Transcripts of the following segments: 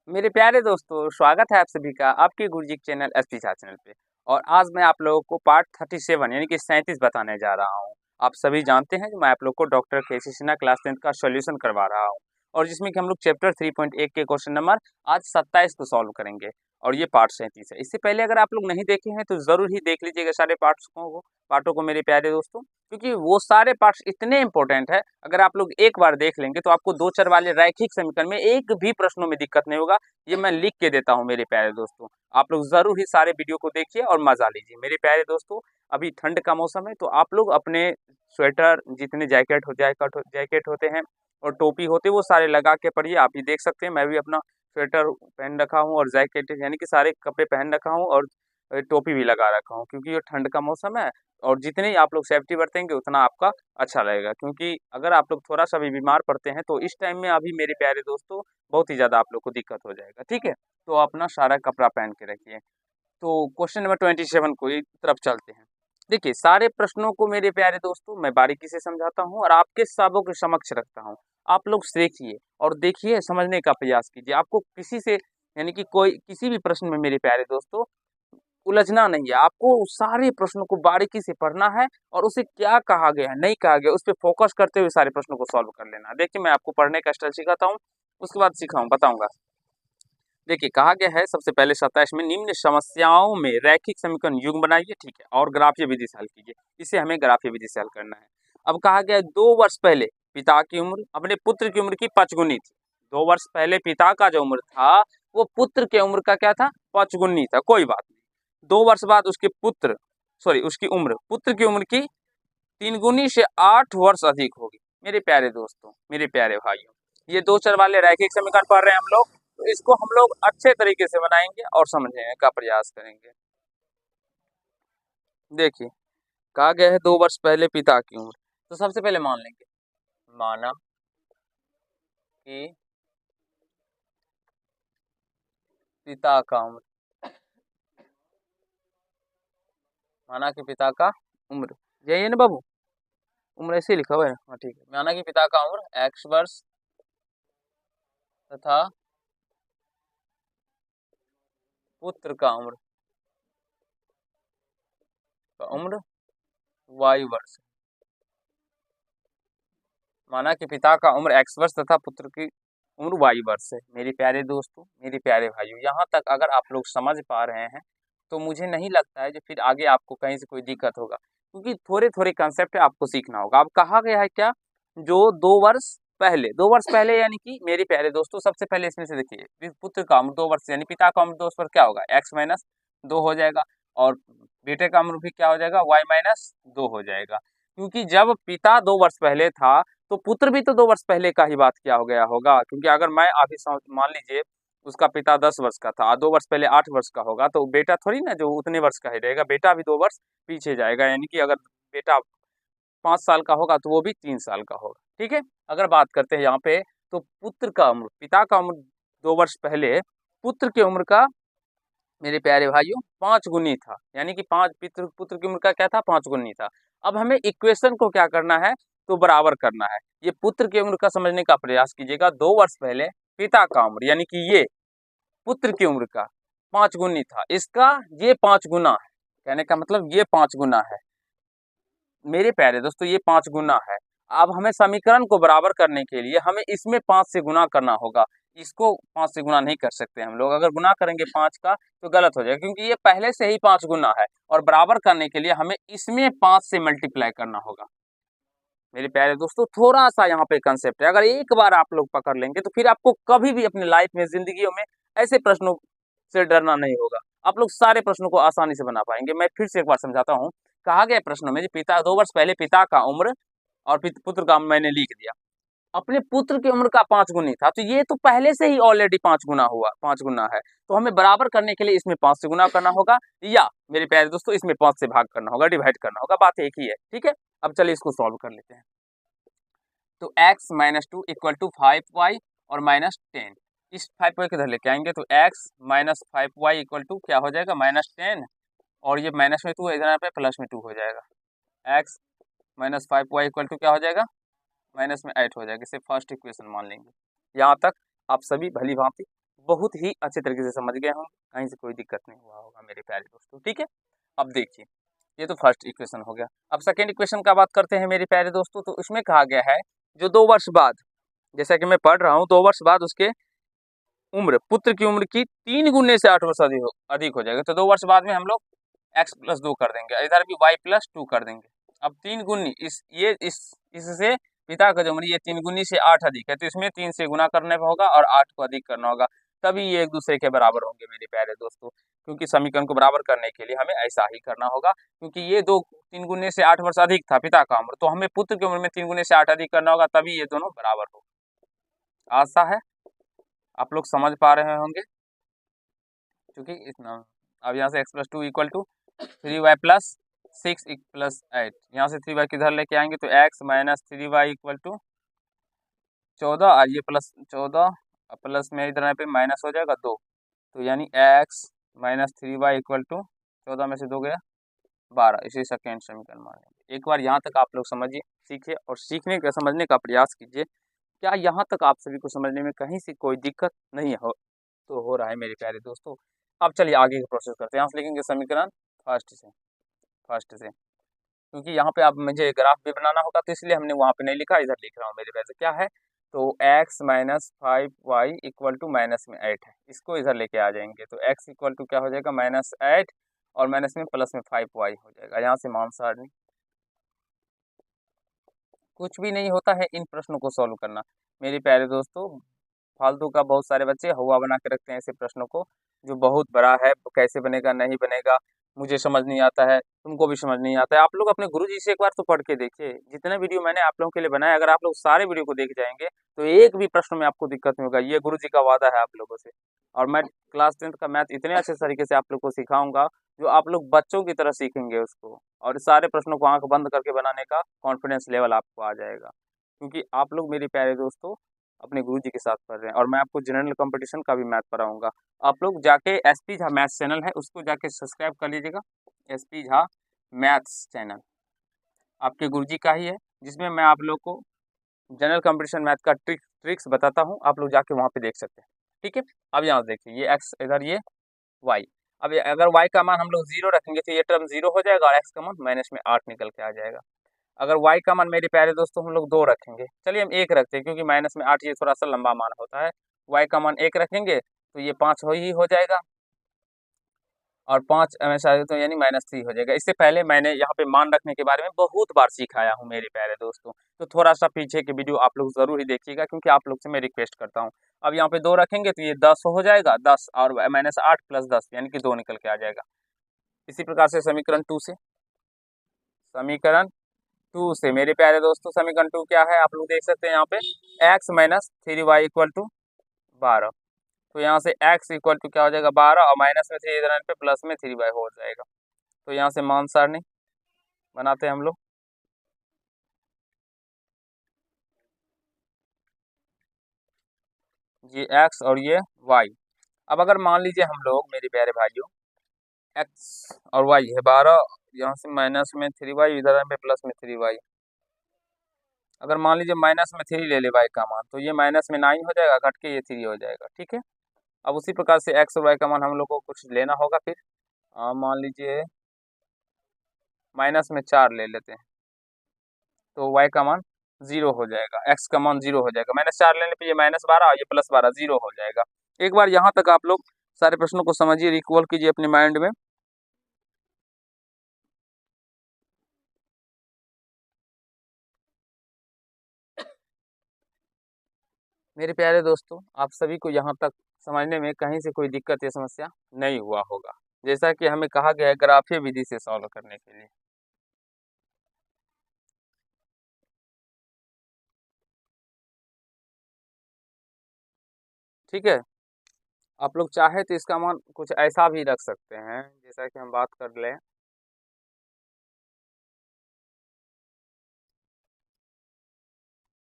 मेरे प्यारे दोस्तों, स्वागत है आप सभी का आपके गुरुजी के चैनल एसपी शाह चैनल पे। और आज मैं आप लोगों को पार्ट 37 यानी कि 37 बताने जा रहा हूँ। आप सभी जानते हैं कि मैं आप लोग को डॉक्टर केसी सिन्हा क्लास 10th का सॉल्यूशन करवा रहा हूँ, और जिसमें कि हम लोग चैप्टर 3.1 के क्वेश्चन नंबर आज 27 को सॉल्व करेंगे। और ये पार्ट 37 है। इससे पहले अगर आप लोग नहीं देखे हैं तो जरूर ही देख लीजिएगा सारे पार्टों को मेरे प्यारे दोस्तों, क्योंकि वो सारे पार्ट्स इतने इंपॉर्टेंट है। अगर आप लोग एक बार देख लेंगे तो आपको दो चर वाले रैखिक समीकरण में एक भी प्रश्नों में दिक्कत नहीं होगा। ये मैं लिख के देता हूँ मेरे प्यारे दोस्तों। आप लोग जरूर ही सारे वीडियो को देखिए और मजा लीजिए मेरे प्यारे दोस्तों। अभी ठंड का मौसम है तो आप लोग अपने स्वेटर, जितने जैकेट होते हैं और टोपी होते हैं, वो सारे लगा के पढ़िए। आप ये देख सकते हैं मैं भी अपना स्वेटर पहन रखा हूँ और जैकेट यानी कि सारे कपड़े पहन रखा हूँ, और टोपी भी लगा रखा हूँ, क्योंकि ये ठंड का मौसम है। और जितनी ही आप लोग सेफ्टी बरतेंगे उतना आपका अच्छा रहेगा, क्योंकि अगर आप लोग थोड़ा सा भी बीमार पड़ते हैं तो इस टाइम में अभी मेरे प्यारे दोस्तों बहुत ही ज़्यादा आप लोग को दिक्कत हो जाएगा। ठीक है, तो अपना सारा कपड़ा पहन के रखिए। तो क्वेश्चन नंबर 27 को एक तरफ चलते हैं। देखिए, सारे प्रश्नों को मेरे प्यारे दोस्तों मैं बारीकी से समझाता हूँ और आपके सबों के समक्ष रखता हूँ। आप लोग देखिए और देखिए, समझने का प्रयास कीजिए। आपको किसी से यानी कि कोई किसी भी प्रश्न में मेरे प्यारे दोस्तों उलझना नहीं है। आपको सारे प्रश्नों को बारीकी से पढ़ना है और उसे क्या कहा गया है, नहीं कहा गया, उस पे फोकस करते हुए सारे प्रश्नों को सॉल्व कर लेना है। देखिए, मैं आपको पढ़ने का स्टाइल सिखाता हूँ, उसके बाद बताऊंगा। देखिए, कहा गया है सबसे पहले 27 में निम्न समस्याओं में रैखिक समीकरण युग्म बनाइए। ठीक है, और ग्राफीय विधि से हल कीजिए। इसे हमें ग्राफीय विधि से हल करना है। अब कहा गया है 2 वर्ष पहले पिता की उम्र अपने पुत्र की उम्र की 5 गुनी थी। 2 वर्ष पहले पिता का जो उम्र था वो पुत्र के उम्र का क्या था, 5 गुनी था। कोई बात नहीं। 2 वर्ष बाद उसकी उम्र पुत्र की उम्र की 3 गुनी से 8 वर्ष अधिक होगी। मेरे प्यारे दोस्तों, मेरे प्यारे भाइयों, ये दो चर वाले रैखिक समीकरण पढ़ रहे हैं हम लोग, तो इसको हम लोग अच्छे तरीके से बनाएंगे और समझने का प्रयास करेंगे। देखिए, कहा गया है 2 वर्ष पहले पिता की उम्र, तो सबसे पहले मान लेंगे, माना कि पिता का उम्र, माना कि पिता का उम्र, यही है ना बाबू, उम्र ऐसे लिखा हुआ है। हाँ ठीक है, माना कि पिता का उम्र x वर्ष तथा पुत्र का उम्र y वर्ष। माना कि पिता का उम्र x वर्ष तथा पुत्र की उम्र y वर्ष है। मेरे प्यारे दोस्तों, मेरे प्यारे भाइयों, यहाँ तक अगर आप लोग समझ पा रहे हैं तो मुझे नहीं लगता है कि फिर आगे आपको कहीं से कोई दिक्कत होगा, क्योंकि थोड़े थोड़े कंसेप्ट आपको सीखना होगा। अब कहा गया है क्या, जो 2 वर्ष पहले यानी कि मेरे प्यारे दोस्तों, सबसे पहले इसमें से देखिए, पुत्र का उम्र 2 वर्ष यानी पिता का उम्र 2 वर्ष क्या होगा, x-2 हो जाएगा, और बेटे का उम्र भी क्या हो जाएगा, y-2 हो जाएगा। क्योंकि जब पिता 2 वर्ष पहले था तो पुत्र भी तो 2 वर्ष पहले का ही बात क्या हो गया होगा, क्योंकि अगर मैं अभी मान लीजिए उसका पिता 10 वर्ष का था, 2 वर्ष पहले 8 वर्ष का होगा, तो बेटा थोड़ी ना जो उतने वर्ष का ही रहेगा, बेटा भी 2 वर्ष पीछे जाएगा। यानी कि अगर बेटा 5 साल का होगा तो वो भी 3 साल का होगा। ठीक है, अगर बात करते हैं यहाँ पे, तो पुत्र का उम्र, पिता का उम्र 2 वर्ष पहले पुत्र की उम्र का मेरे प्यारे भाइयों 5 गुनी था। यानी कि पुत्र की उम्र का क्या था, 5 गुनी था। अब हमें इक्वेशन को क्या करना है, तो बराबर करना है। ये पुत्र की उम्र का समझने का प्रयास कीजिएगा। 2 वर्ष पहले पिता का उम्र यानी कि ये पुत्र की उम्र का 5 गुनी था, इसका ये 5 गुना है। कहने का मतलब ये 5 गुना है मेरे प्यारे दोस्तों, ये 5 गुना है। अब हमें समीकरण को बराबर करने के लिए हमें इसमें 5 से गुना करना होगा। इसको 5 से गुना नहीं कर सकते हम लोग। अगर गुना करेंगे 5 का तो गलत हो जाएगा, क्योंकि ये पहले से ही 5 गुना है, और बराबर करने के लिए हमें इसमें 5 से मल्टीप्लाई करना होगा। मेरे प्यारे दोस्तों, थोड़ा सा यहाँ पे कंसेप्ट है, अगर एक बार आप लोग पकड़ लेंगे तो फिर आपको कभी भी अपने लाइफ में, जिंदगियों में ऐसे प्रश्नों से डरना नहीं होगा। आप लोग सारे प्रश्नों को आसानी से बना पाएंगे। मैं फिर से एक बार समझाता हूँ। कहा गया प्रश्नों में, पिता 2 वर्ष पहले पिता का उम्र और पुत्र का मैंने लिख दिया, अपने पुत्र की उम्र का 5 गुनी था, तो ये तो पहले से ही ऑलरेडी 5 गुना हुआ, 5 गुना है। तो हमें बराबर करने के लिए इसमें 5 से गुना करना होगा, या मेरे प्यारे दोस्तों इसमें 5 से भाग करना होगा, डिवाइड करना होगा। बात एक ही है। ठीक है, अब चलिए इसको सॉल्व कर लेते हैं। तो x-2 इक्वल टू 5y और -10, इस 5y किधर लेके आएंगे, तो x-5y इक्वल टू क्या हो जाएगा, -10, और ये माइनस में 2 इधर पे प्लस में 2 हो जाएगा। x-5y इक्वल टू क्या हो जाएगा, -8 हो जाएगा। इसे फर्स्ट इक्वेशन मान लेंगे। यहाँ तक आप सभी भली भांति बहुत ही अच्छे तरीके से समझ गए हम, कहीं से कोई दिक्कत नहीं हुआ होगा मेरे प्यारे दोस्तों। ठीक है, अब देखिए ये तो फर्स्ट इक्वेशन हो गया। अब सेकेंड इक्वेशन का बात करते हैं मेरे प्यारे दोस्तों। तो इसमें कहा गया है जो 2 वर्ष बाद, जैसा कि मैं पढ़ रहा हूँ, 2 वर्ष बाद उसके उम्र, पुत्र की उम्र की 3 गुने से 8 वर्ष अधिक हो जाएगा। तो 2 वर्ष बाद में हम लोग x प्लस 2 कर देंगे, इधर भी y प्लस 2 कर देंगे। अब 3 गुनी इससे पिता का जो उम्र ये 3 गुनी से 8 अधिक है, तो इसमें 3 से गुना करने पे होगा और 8 को अधिक करना होगा, तभी ये एक दूसरे के बराबर होंगे मेरे प्यारे दोस्तों। क्योंकि समीकरण को बराबर करने के लिए हमें ऐसा ही करना होगा, क्योंकि ये 3 गुने से 8 वर्ष अधिक था पिता का उम्र, तो हमें पुत्र की उम्र में 3 गुने से 8 अधिक करना होगा, तभी ये दोनों बराबर होगा। आशा है आप लोग समझ पा रहे होंगे, क्योंकि इतना अब यहाँ से x plus 2 equal to 3y plus 6 plus 8, यहाँ से 3y किधर लेके आएंगे तो x minus 3y equal to 14, और ये प्लस 14 प्लस में इधर यहाँ पे माइनस हो जाएगा 2, तो यानी x minus 3y equal to 14 में से 2 गया 12। इसी सेकेंड समीकरण मानेंगे। एक बार यहाँ तक आप लोग समझिए, सीखिए और सीखने का समझने का प्रयास कीजिए। क्या यहाँ तक आप सभी को समझने में कहीं से कोई दिक्कत नहीं हो रहा है मेरे प्यारे दोस्तों। अब चलिए आगे का प्रोसेस करते हैं। यहाँ से लिखेंगे समीकरण फर्स्ट से, क्योंकि यहाँ पे अब मुझे ग्राफ भी बनाना होगा, तो इसलिए हमने वहाँ पे नहीं लिखा, इधर लिख रहा हूँ मेरे वैसे। क्या है तो x minus 5y equal to minus में 8 है, इसको इधर लेके आ जाएंगे, तो x इक्वल टू क्या हो जाएगा -8 और माइनस में प्लस में 5y हो जाएगा। यहाँ से मान सारणी, कुछ भी नहीं होता है इन प्रश्नों को सॉल्व करना मेरे प्यारे दोस्तों। फालतू का बहुत सारे बच्चे हवा बना के रखते हैं ऐसे प्रश्नों को, जो बहुत बड़ा है, कैसे बनेगा नहीं बनेगा, मुझे समझ नहीं आता है, तुमको भी समझ नहीं आता है। आप लोग अपने गुरुजी से एक बार तो पढ़ के देखिए, जितने वीडियो मैंने आप लोगों के लिए बनाया, अगर आप लोग सारे वीडियो को देख जाएंगे तो एक भी प्रश्न में आपको दिक्कत नहीं होगा, ये गुरुजी का वादा है आप लोगों से। और मैं क्लास 10th का मैथ इतने अच्छे तरीके से आप लोग को सिखाऊंगा, जो आप लोग बच्चों की तरह सीखेंगे उसको, और सारे प्रश्नों को आंख बंद करके बनाने का कॉन्फिडेंस लेवल आपको आ जाएगा, क्योंकि आप लोग मेरे प्यारे दोस्तों अपने गुरुजी के साथ पढ़ रहे हैं। और मैं आपको जनरल कंपटीशन का भी मैथ पढ़ाऊंगा। आप लोग जाके SP झा मैथ्स चैनल है, उसको जाके सब्सक्राइब कर लीजिएगा। SP झा मैथ्स चैनल आपके गुरुजी का ही है, जिसमें मैं आप लोग को जनरल कंपटीशन मैथ का ट्रिक्स बताता हूँ, आप लोग जाके वहाँ पे देख सकते हैं। ठीक है, अब यहाँ देखिए ये x इधर ये y। अब अगर y का मान हम लोग 0 रखेंगे तो ये टर्म 0 हो जाएगा और x का मान माइनस में 8 निकल के आ जाएगा। अगर y का मान मेरे प्यारे दोस्तों हम लोग 2 रखेंगे, चलिए हम 1 रखते हैं, क्योंकि माइनस में 8 ये थोड़ा सा लंबा मान होता है। y का मान 1 रखेंगे तो ये 5 हो जाएगा, और 5 हमेशा तो यानी -3 हो जाएगा। इससे पहले मैंने यहाँ पे मान रखने के बारे में बहुत बार सिखाया हूँ मेरे प्यारे दोस्तों, तो थोड़ा सा पीछे के वीडियो आप लोग ज़रूर ही देखिएगा, क्योंकि आप लोग से मैं रिक्वेस्ट करता हूँ। अब यहाँ पे 2 रखेंगे तो ये 10 हो जाएगा, 10 और -8 प्लस 10 यानी कि 2 निकल के आ जाएगा। इसी प्रकार से समीकरण 2 से मेरे प्यारे दोस्तों, समीकरण 2 क्या है आप लोग देख सकते हैं यहाँ पे, x minus 3y equal to 12। तो यहाँ से x इक्वल टू क्या हो जाएगा 12, और माइनस में 3 इधर आने पे प्लस में 3y हो जाएगा। तो यहाँ से मान सारणी बनाते हैं हम लोग। ये x और ये y। अब अगर मान लीजिए हम लोग मेरे प्यारे भाइयों x और y है 12, यहाँ से माइनस में 3y इधर आने पे प्लस में 3y। अगर मान लीजिए माइनस में 3 ले ले y का मान, तो ये माइनस में 9 हो जाएगा, घट के ये 3 हो जाएगा। ठीक है, अब उसी प्रकार से x और y का मान हम लोग को कुछ लेना होगा। फिर मान लीजिए माइनस में 4 ले लेते हैं, तो y का मान 0 हो जाएगा, x का मान 0 हो जाएगा। -4 लेने पे ये -12 और ये +12 0 हो जाएगा। एक बार यहाँ तक आप लोग सारे प्रश्नों को समझिए, रिकॉल कीजिए अपने माइंड में। मेरे प्यारे दोस्तों, आप सभी को यहाँ तक समझने में कहीं से कोई दिक्कत या समस्या नहीं हुआ होगा, जैसा कि हमें कहा गया है ग्राफीय विधि से सॉल्व करने के लिए। ठीक है, आप लोग चाहे तो इसका मान कुछ ऐसा भी रख सकते हैं, जैसा कि हम बात कर लें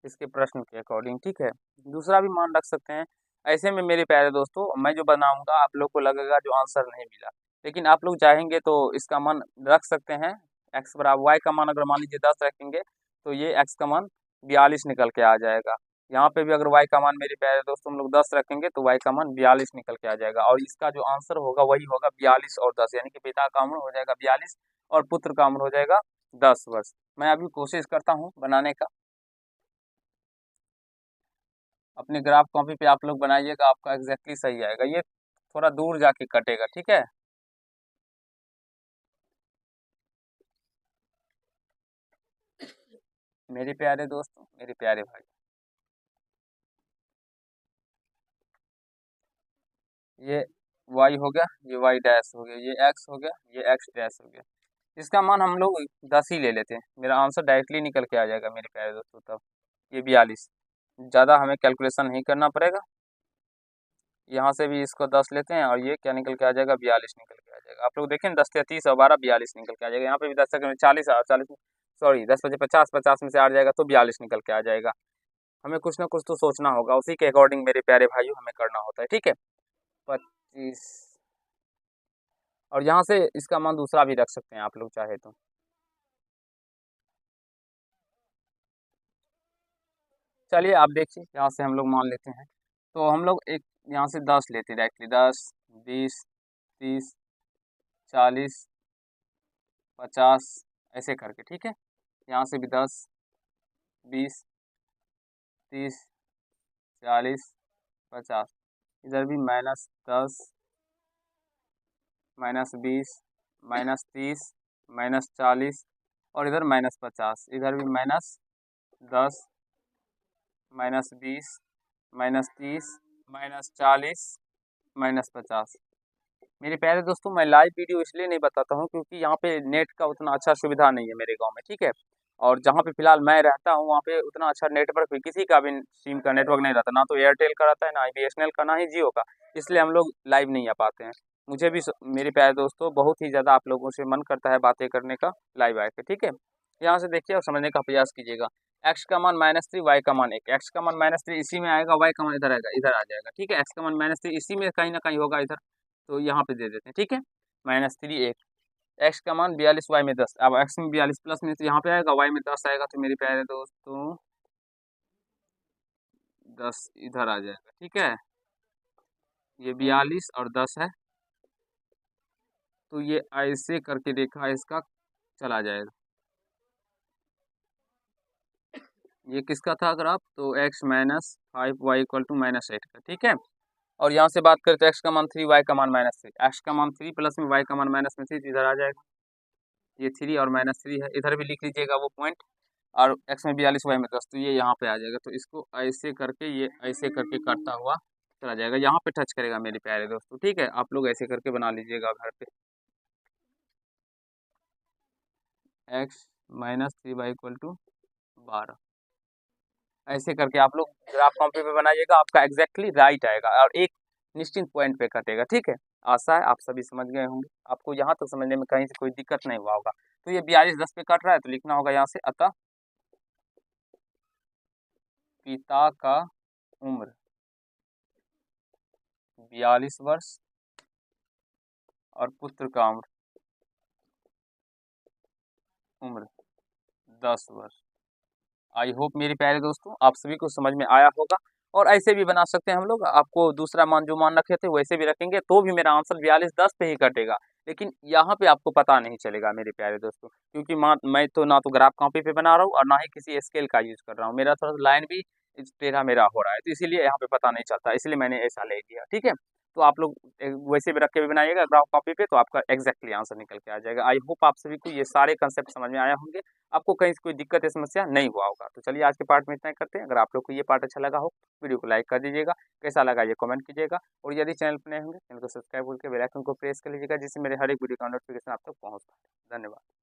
इसके प्रश्न के अकॉर्डिंग। ठीक है, दूसरा भी मान रख सकते हैं। ऐसे में मेरे प्यारे दोस्तों, मैं जो बनाऊंगा आप लोग को लगेगा जो आंसर नहीं मिला, लेकिन आप लोग चाहेंगे तो इसका मान रख सकते हैं। x बराबर y का मान अगर मान लीजिए 10 रखेंगे तो ये x का मान 42 निकल के आ जाएगा। यहाँ पे भी अगर y का मान मेरे प्यारे दोस्तों हम लोग 10 रखेंगे तो y का मान 42 निकल के आ जाएगा, और इसका जो आंसर होगा वही होगा 42 और 10, यानी कि पिता का उम्र हो जाएगा 42 और पुत्र का उम्र हो जाएगा 10 वर्ष। मैं अभी कोशिश करता हूँ बनाने का। अपने ग्राफ कॉपी पे आप लोग बनाइएगा, आपका एग्जैक्टली सही आएगा। ये थोड़ा दूर जाके कटेगा, ठीक है। मेरे प्यारे दोस्तों, मेरे प्यारे भाई, ये y हो गया, ये y डैश हो गया, ये x हो गया, ये x डैश हो गया। इसका मान हम लोग 10 ही ले लेते हैं, मेरा आंसर डायरेक्टली निकल के आ जाएगा मेरे प्यारे दोस्तों। तब ये 42, ज़्यादा हमें कैलकुलेशन नहीं करना पड़ेगा। यहाँ से भी इसको 10 लेते हैं और ये क्या निकल के आ जाएगा, 42 निकल के आ जाएगा। आप लोग देखें 10 या 30 और 12 42 निकल के आ जाएगा। यहाँ पे भी 10 सेकंड में 40 और 40 में, सॉरी 10 बजे 50, 50 में से 8 जाएगा तो 42 निकल के आ जाएगा। हमें कुछ ना कुछ तो सोचना होगा, उसी के अकॉर्डिंग मेरे प्यारे भाइयों हमें करना होता है, ठीक है। 25, और यहाँ से इसका मान दूसरा भी रख सकते हैं आप लोग चाहे तो। चलिए आप देखिए, यहाँ से हम लोग मान लेते हैं, तो हम लोग एक यहाँ से 10 लेते हैं डायरेक्टली, 10, 20, 30, 40, 50 ऐसे करके, ठीक है। यहाँ से भी 10, 20, 30, 40, 50, इधर भी -10, -20, -30, -40, और इधर -50, इधर भी -10, -20, -30, -40, -50। मेरे प्यारे दोस्तों, मैं लाइव वीडियो इसलिए नहीं बताता हूँ क्योंकि यहाँ पे नेट का उतना अच्छा सुविधा नहीं है मेरे गांव में, ठीक है। और जहाँ पे फिलहाल मैं रहता हूँ वहाँ पे उतना अच्छा नेटवर्क भी किसी का भी सिम का नेटवर्क नहीं रहता, ना तो एयरटेल का रहता है, ना बीएसएनएल का, ना ही जियो का। इसलिए हम लोग लाइव नहीं आ पाते हैं। मुझे भी मेरे प्यारे दोस्तों बहुत ही ज़्यादा आप लोगों से मन करता है बातें करने का लाइव आके, ठीक है। यहाँ से देखिए और समझने का प्रयास कीजिएगा। एक्स का मान -3, वाई का मान 1, एक्स का मान -3 इसी में आएगा, वाई का मान इधर आएगा, इधर आ जाएगा, ठीक है। एक्स का मान -3 इसी में कहीं ना कहीं होगा इधर, तो यहाँ पे दे देते हैं, ठीक है। -3 1, एक्स का मान 42, वाई में 10, अब एक्स में 42 प्लस में तो यहाँ पे आएगा, वाई में 10 आएगा, तो मेरे प्यारे दोस्तों 10 इधर आ जाएगा, ठीक है। ये 42 और 10 है, तो ये ऐसे करके रेखा इसका चला जाएगा। ये किसका था अगर आप, तो x -5 y इक्वल टू -8 का, ठीक है। और यहाँ से बात करें तो x का मान 3, y का मान -3, x का मान 3 प्लस में y का मान -3 तो इधर आ जाएगा। ये 3 और -3 है, इधर भी लिख लीजिएगा वो पॉइंट। और x में 42, y में 10, तो ये यहाँ पे आ जाएगा। तो इसको ऐसे करके ये ऐसे करके करता हुआ चला जाएगा, यहाँ पे टच करेगा मेरे प्यारे दोस्तों, ठीक है। आप लोग ऐसे करके बना लीजिएगा घर पे। x -3 y इक्वल टू 12, ऐसे करके आप लोग ग्राफ कॉपी पे बनाइएगा, आपका एग्जैक्टली राइट आएगा और एक निश्चित पॉइंट पे कटेगा, ठीक है। आशा है आप सभी समझ गए होंगे, आपको यहाँ तक समझने में कहीं से कोई दिक्कत नहीं हुआ होगा। तो ये 42 10 पे कट रहा है तो लिखना होगा यहाँ से, अतः पिता का उम्र 42 वर्ष और पुत्र का उम्र 10 वर्ष। आई होप मेरे प्यारे दोस्तों आप सभी को समझ में आया होगा। और ऐसे भी बना सकते हैं हम लोग, आपको दूसरा मान जो मान रखे थे वैसे भी रखेंगे तो भी मेरा आंसर 42 10 पे ही कटेगा। लेकिन यहाँ पे आपको पता नहीं चलेगा मेरे प्यारे दोस्तों, क्योंकि मैं तो ना तो ग्राफ कॉपी पे बना रहा हूँ और ना ही किसी स्केल का यूज कर रहा हूँ, मेरा थोड़ा लाइन भी टेढ़ा मेरा हो रहा है, तो इसीलिए यहाँ पे पता नहीं चलता, इसलिए मैंने ऐसा ले लिया, ठीक है। तो आप लोग वैसे भी रख के भी बनाइएगा ग्राफ कॉपी पे, तो आपका एग्जैक्टली आंसर निकल के आ जाएगा। आई होप आप सभी को ये सारे कंसेप्ट समझ में आया होंगे, आपको कहीं से कोई दिक्कत या समस्या नहीं हुआ होगा। तो चलिए आज के पार्ट में इतना ही करते हैं। अगर आप लोग को ये पार्ट अच्छा लगा हो वीडियो को लाइक कर दीजिएगा, कैसा लगा ये कमेंट कीजिएगा, और यदि चैनल पर नए होंगे चैनल को सब्सक्राइब करके बेल आइकन को प्रेस कर लीजिएगा, जिससे मेरे हर एक वीडियो का नोटिफिकेशन आप तक पहुँच पाए। धन्यवाद।